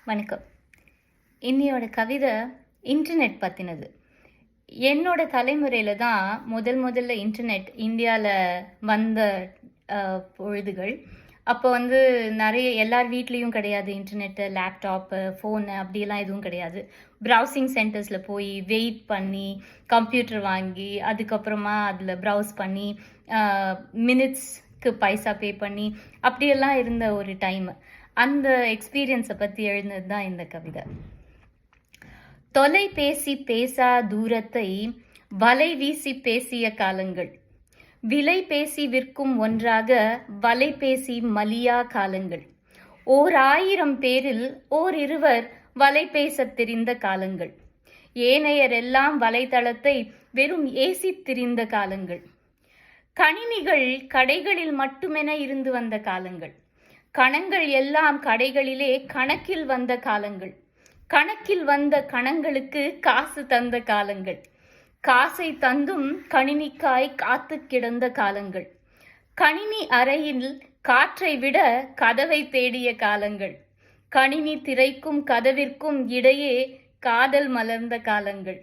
வணக்கம். இன்னையோட கவிதை இன்டர்நெட் பற்றினது. என்னோட தலைமுறையில் தான் முதல்ல இன்டர்நெட் இந்தியாவில் வந்த பொழுதுகள். அப்போ நிறைய எல்லார் வீட்லேயும் கிடையாது இன்டர்நெட்டு, லேப்டாப்பு, ஃபோனு அப்படியெல்லாம் எதுவும் கிடையாது. ப்ரௌசிங் சென்டர்ஸில் போய் வெயிட் பண்ணி கம்ப்யூட்டர் வாங்கி அதுக்கப்புறமா அதில் ப்ரௌஸ் பண்ணி மினிட்ஸ்க்கு பைசா பே பண்ணி அப்படியெல்லாம் இருந்த ஒரு டைமு. அந்த எக்ஸ்பீரியன்ஸை பற்றி எழுந்தது தான் இந்த கவிதை. தொலைபேசி பேசா தூரத்தை வலை வீசி பேசிய காலங்கள், விலை பேசி விற்கும் ஒன்றாக வலை பேசி மலியா காலங்கள், 1000 பேரில் ஓரிருவர் வலை பேசத் தெரிந்த காலங்கள், ஏனையர் எல்லாம் வலைதளத்தை வெறும் ஏசித் திரிந்த காலங்கள், கணினிகள் கடைகளில் மட்டுமென இருந்து வந்த காலங்கள், கணங்கள் எல்லாம் கடைகளிலே கணக்கில் வந்த காலங்கள், கணக்கில் வந்த கணங்களுக்கு காசு தந்த காலங்கள், காசை தந்தும் கணினிக்காய் காத்து கிடந்த காலங்கள், கணினி அறையில் காற்றை விட கதவை தேடிய காலங்கள், கணினி திரைக்கும் கதவிற்கும் இடையே காதல் மலர்ந்த காலங்கள்,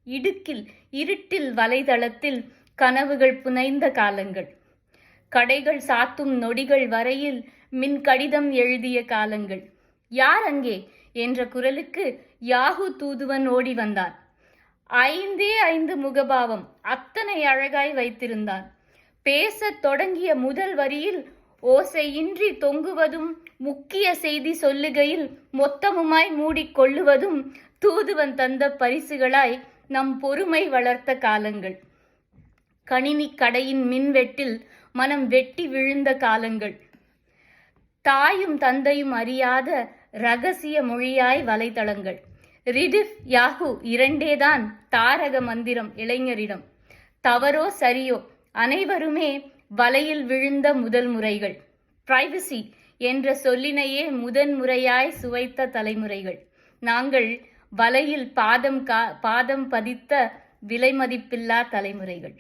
இருட்டில் வலைதளத்தில் கனவுகள் புனைந்த காலங்கள், கடைகள் சாத்தும் நொடிகள் வரையில் மின் கடிதம் எழுதிய காலங்கள், யார் அங்கே என்ற குரலுக்கு யாஹூ தூதுவன் ஓடி வந்தான். 5 முகபாவம் அத்தனை அழகாய் வைத்திருந்தான். பேசத் தொடங்கிய முதல் வரியில் ஓசையின்றி தொங்குவதும், முக்கிய செய்தி சொல்லுகையில் மொத்தமுமாய் மூடிக்கொள்ளுவதும் தூதுவன் தந்த பரிசுகளாய் நம் பொறுமை வளர்த்த காலங்கள், கணினி கடையின் மின்வெட்டில் மனம் வெட்டி விழுந்த காலங்கள், தாயும் தந்தையும் அறியாத ரகசிய மொழியாய் வலைதளங்கள், ரிடிஃப் யாஹூ இரண்டேதான் தாரக மந்திரம் இளைஞரிடம், தவறோ சரியோ அனைவருமே வலையில் விழுந்த முதல் முறைகள், பிரைவசி என்ற சொல்லினையே முதன்முறையாய் சுவைத்த தலைமுறைகள், நாங்கள் வலையில் பாதம் பதித்த விலைமதிப்பில்லா தலைமுறைகள்.